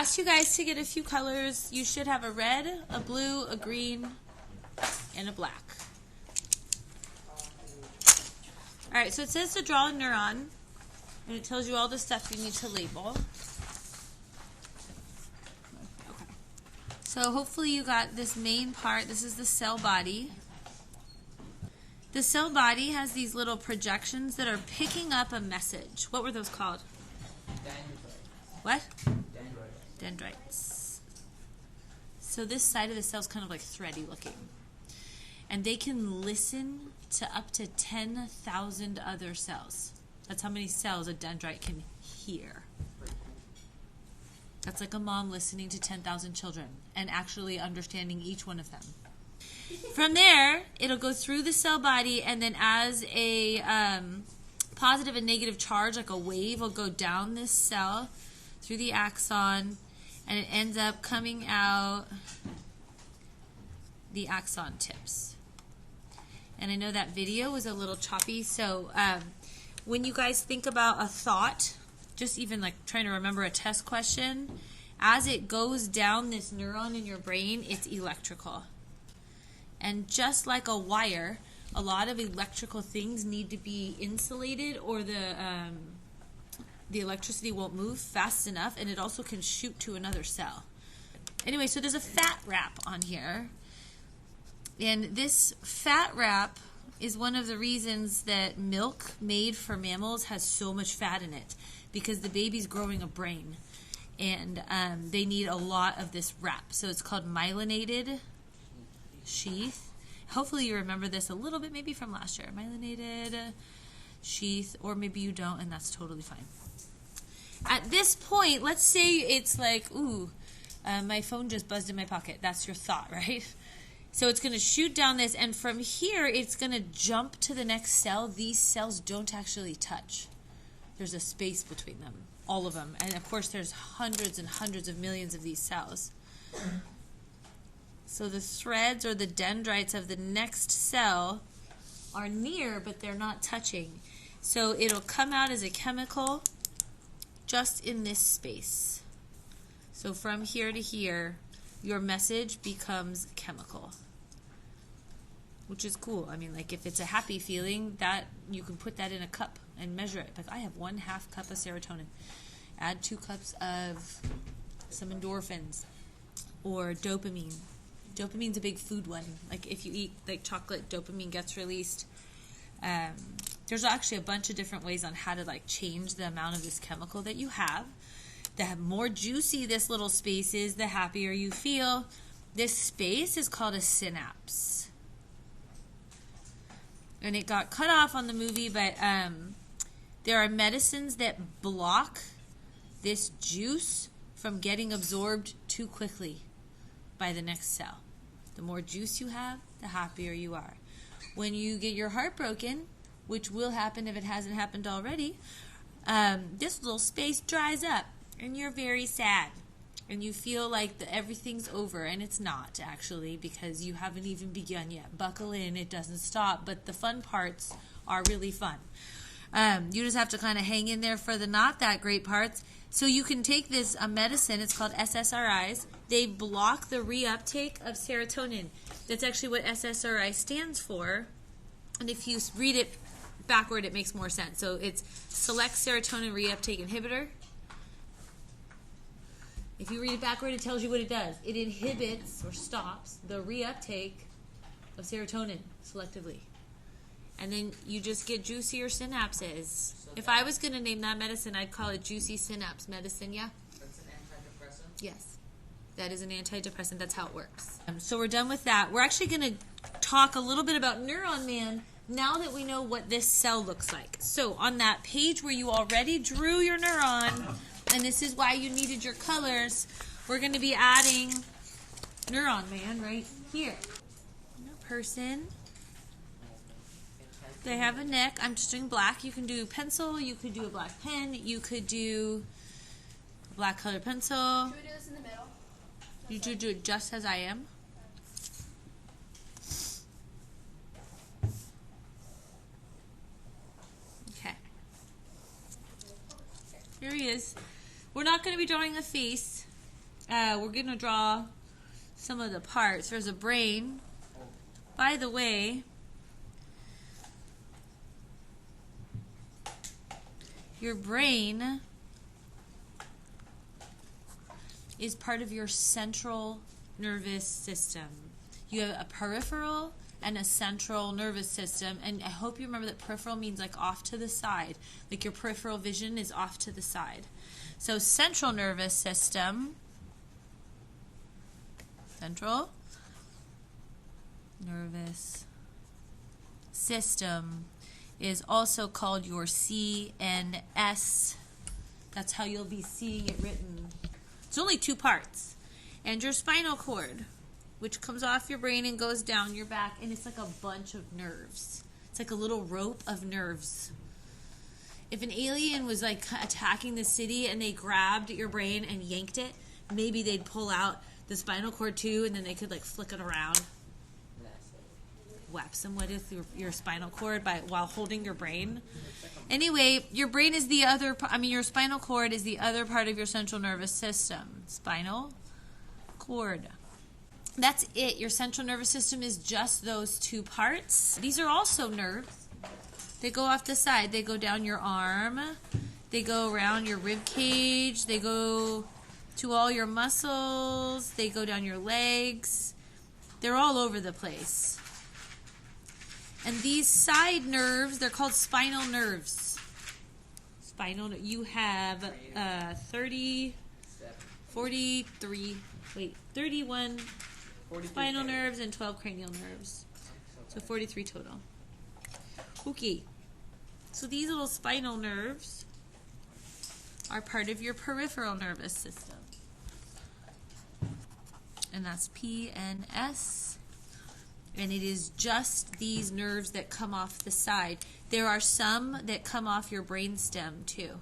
asked you guys to get a few colors. You should have a red, a blue, a green, and a black. Alright, so it says to draw a neuron, and it tells you all the stuff you need to label. Okay. So hopefully you got this main part. This is the cell body. The cell body has these little projections that are picking up a message. What were those called? Dendrites. What? Dendrites. Dendrites. So this side of the cell is kind of like thready looking. And they can listen to up to 10,000 other cells. That's how many cells a dendrite can hear. That's like a mom listening to 10,000 children and actually understanding each one of them. From there, it'll go through the cell body, and then as a positive and negative charge, like a wave, will go down this cell through the axon, and it ends up coming out the axon tips. And I know that video was a little choppy, so when you guys think about a thought, just even like trying to remember a test question, as it goes down this neuron in your brain, it's electrical. And just like a wire, a lot of electrical things need to be insulated, or the electricity won't move fast enough, and it also can shoot to another cell. Anyway, so there's a fat wrap on here. And this fat wrap is one of the reasons that milk made for mammals has so much fat in it, because the baby's growing a brain, and they need a lot of this wrap. So it's called myelinated sheath. Hopefully you remember this a little bit, maybe from last year. Myelinated sheath, or maybe you don't, and that's totally fine. At this point, let's say it's like, ooh, my phone just buzzed in my pocket. That's your thought, right? So it's going to shoot down this, and from here, it's going to jump to the next cell. These cells don't actually touch. There's a space between them, all of them. And of course, there's hundreds and hundreds of millions of these cells. So the threads or the dendrites of the next cell are near, but they're not touching. So it'll come out as a chemical just in this space. So from here to here, your message becomes chemical, which is cool. I mean, like if it's a happy feeling, that you can put that in a cup and measure it. Like I have 1/2 cup of serotonin. Add 2 cups of some endorphins or dopamine. Dopamine's a big food one. Like if you eat like chocolate, dopamine gets released. There's actually a bunch of different ways on how to like change the amount of this chemical that you have. The more juicy this little space is, the happier you feel. This space is called a synapse. And it got cut off on the movie, but there are medicines that block this juice from getting absorbed too quickly by the next cell. The more juice you have, the happier you are. When you get your heart broken, which will happen if it hasn't happened already, this little space dries up. And you're very sad, and you feel like everything's over, and it's not actually, because you haven't even begun yet. Buckle in, it doesn't stop, but the fun parts are really fun. You just have to kind of hang in there for the not that great parts. So you can take this medicine, it's called SSRIs. They block the reuptake of serotonin. That's actually what SSRI stands for, and if you read it backward, it makes more sense. So it's select serotonin reuptake inhibitor. If you read it backward, it tells you what it does. It inhibits or stops the reuptake of serotonin selectively. And then you just get juicier synapses. If I was going to name that medicine, I'd call it Juicy Synapse Medicine, yeah? That's an antidepressant? Yes. That is an antidepressant. That's how it works. So we're done with that. We're actually going to talk a little bit about Neuron Man now that we know what this cell looks like. So on that page where you already drew your neuron, and this is why you needed your colors, we're going to be adding Neuron Man right here. A person. They have a neck. I'm just doing black. You can do pencil. You could do a black pen. You could do a black colored pencil. Should we do this in the middle? You should do it just as I am. Okay. Here he is. We're not going to be drawing a face. we're going to draw some of the parts. There's a brain. By the way, your brain is part of your central nervous system. You have a peripheral and a central nervous system, and I hope you remember that peripheral means like off to the side, like your peripheral vision is off to the side. So central nervous system, central nervous system is also called your CNS. That's how you'll be seeing it written. It's only two parts. And your spinal cord, which comes off your brain and goes down your back, and it's like a bunch of nerves. It's like a little rope of nerves. If an alien was like attacking the city and they grabbed your brain and yanked it, maybe they'd pull out the spinal cord too, and then they could like flick it around. Whap someone with your spinal cord while holding your brain. Anyway, your brain is the other, your spinal cord is the other part of your central nervous system. Spinal cord. That's it. Your central nervous system is just those two parts. These are also nerves. They go off the side. They go down your arm. They go around your rib cage. They go to all your muscles. They go down your legs. They're all over the place. And these side nerves, they're called spinal nerves. You have 31 spinal nerves and 12 cranial nerves. So 43 total. Okay. So these little spinal nerves are part of your peripheral nervous system. And that's PNS. And it is just these nerves that come off the side. There are some that come off your brainstem too.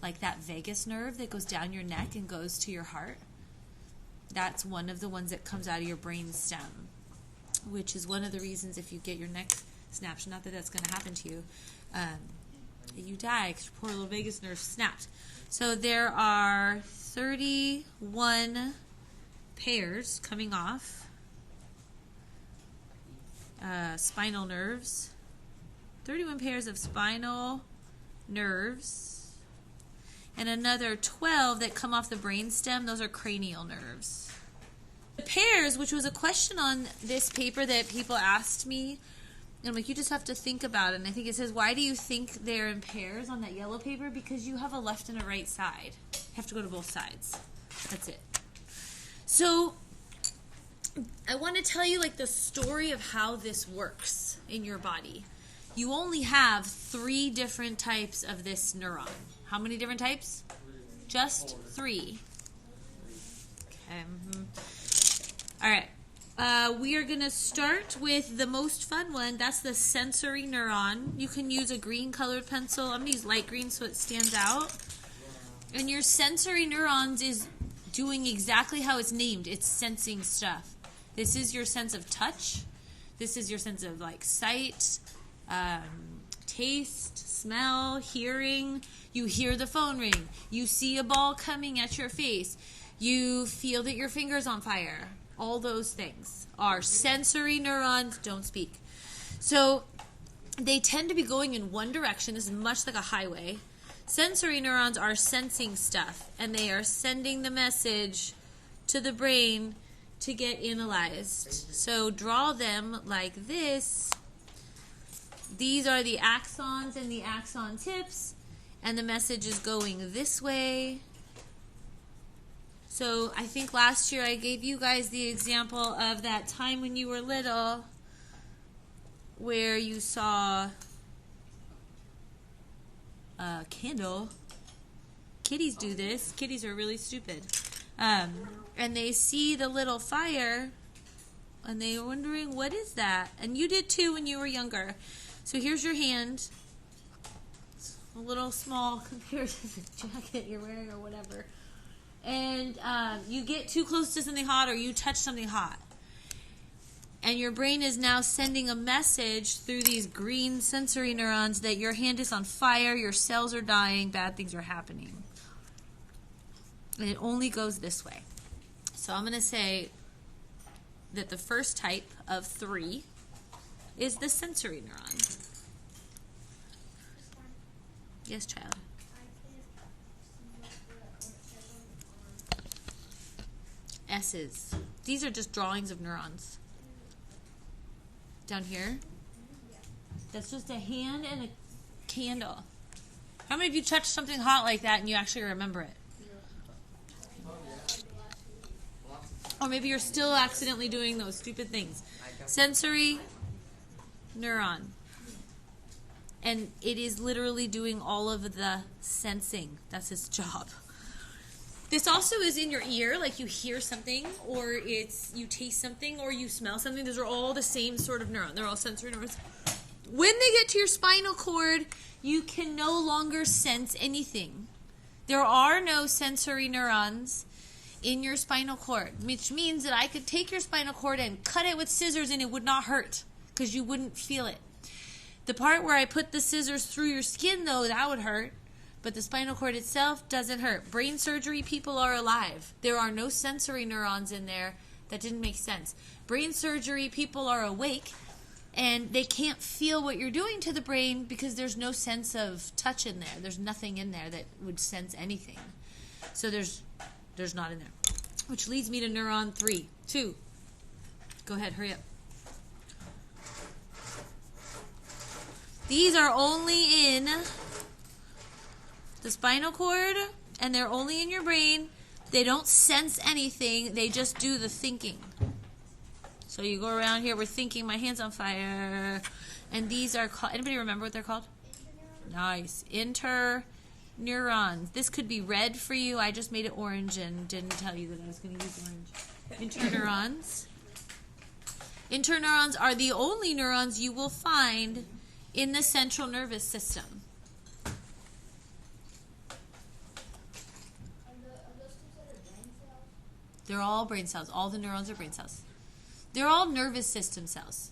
Like that vagus nerve that goes down your neck and goes to your heart. That's one of the ones that comes out of your brainstem, which is one of the reasons if you get your neck snapped, not that that's going to happen to you, you die because your poor little vagus nerve snapped. So there are 31 pairs coming off. Spinal nerves, 31 pairs of spinal nerves, and another 12 that come off the brainstem. Those are cranial nerves. The pairs, which was a question on this paper that people asked me, and I'm like, you just have to think about it. And I think it says, why do you think they're in pairs on that yellow paper? Because you have a left and a right side. You have to go to both sides. That's it. So I want to tell you like the story of how this works in your body. You only have 3 different types of this neuron. How many different types? Just 3. Okay. All right. We are going to start with the most fun one. That's the sensory neuron. You can use a green colored pencil. I'm going to use light green so it stands out. And your sensory neurons is doing exactly how it's named. It's sensing stuff. This is your sense of touch. This is your sense of like sight, taste, smell, hearing. You hear the phone ring. You see a ball coming at your face. You feel that your finger's on fire. All those things are sensory neurons. Don't speak. So they tend to be going in one direction. This is much like a highway. Sensory neurons are sensing stuff, and they are sending the message to the brain to get analyzed. So draw them like this. These are the axons and the axon tips, and the message is going this way. So I think last year I gave you guys the example of that time when you were little where you saw a candle. Kitties do this. Kitties are really stupid. And they see the little fire, and they're wondering, what is that? And you did too when you were younger. So here's your hand. It's a little small compared to the jacket you're wearing or whatever. And you get too close to something hot or you touch something hot. And your brain is now sending a message through these green sensory neurons that your hand is on fire, your cells are dying, bad things are happening. And it only goes this way. So I'm going to say that the first type of 3 is the sensory neuron. Yes, child. S's. These are just drawings of neurons. Down here. That's just a hand and a candle. How many of you touched something hot like that and you actually remember it? Or maybe you're still accidentally doing those stupid things. Sensory neuron. And it is literally doing all of the sensing. That's its job. This also is in your ear, like you hear something, or you taste something, or you smell something. Those are all the same sort of neuron. They're all sensory neurons. When they get to your spinal cord, you can no longer sense anything. There are no sensory neurons in your spinal cord, which means that I could take your spinal cord and cut it with scissors and it would not hurt because you wouldn't feel it. The part where I put the scissors through your skin, though, that would hurt, but the spinal cord itself doesn't hurt. Brain surgery people are alive. There are no sensory neurons in there. That didn't make sense. Brain surgery people are awake, and they can't feel what you're doing to the brain because there's no sense of touch in there. There's nothing in there that would sense anything. So there's not in there. Which leads me to neuron 2. Go ahead, hurry up. These are only in the spinal cord, and they're only in your brain. They don't sense anything. They just do the thinking. So you go around here, we're thinking, my hand's on fire. And these are called, anybody remember what they're called? Nice. Interneurons. This could be red for you. I just made it orange and didn't tell you that I was going to use orange. Interneurons. Interneurons are the only neurons you will find in the central nervous system. They're all brain cells. All the neurons are brain cells. They're all nervous system cells.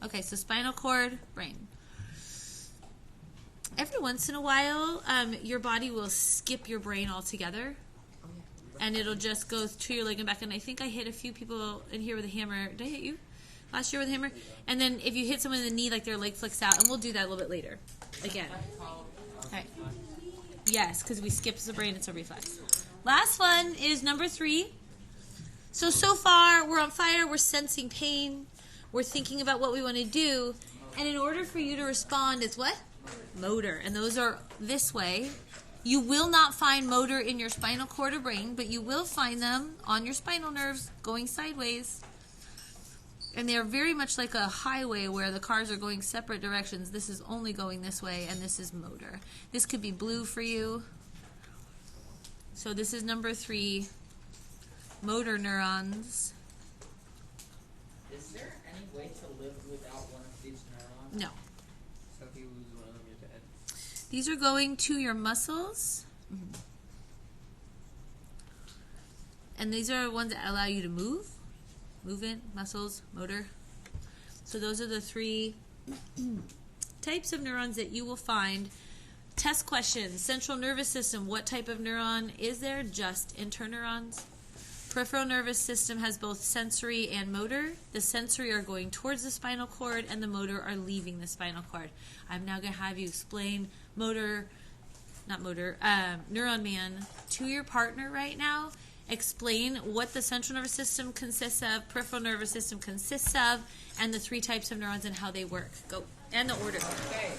Okay, so spinal cord, brain. Every once in a while, your body will skip your brain altogether, and it'll just go to your leg and back. And I think I hit a few people in here with a hammer. Did I hit you last year with a hammer? And then if you hit someone in the knee, like their leg flicks out, and we'll do that a little bit later. Again. Okay. Yes, because we skipped the brain. It's a reflex. Last one is number 3. So far, we're on fire, we're sensing pain, we're thinking about what we want to do, and in order for you to respond, it's what? Motor. And those are this way. You will not find motor in your spinal cord or brain, but you will find them on your spinal nerves going sideways. And they're very much like a highway where the cars are going separate directions. This is only going this way, and this is motor. This could be blue for you. So this is number 3. Motor neurons. Is there any way to live without one of these neurons? No. So if you lose one of them, you're dead. These are going to your muscles. And these are ones that allow you to move. Movement, muscles, motor. So those are the 3 types of neurons that you will find. Test questions. Central nervous system. What type of neuron is there? Just interneurons. Peripheral nervous system has both sensory and motor. The sensory are going towards the spinal cord, and the motor are leaving the spinal cord. I'm now going to have you explain Neuron Man to your partner right now. Explain what the central nervous system consists of, peripheral nervous system consists of, and the 3 types of neurons and how they work. Go. And the order. Okay.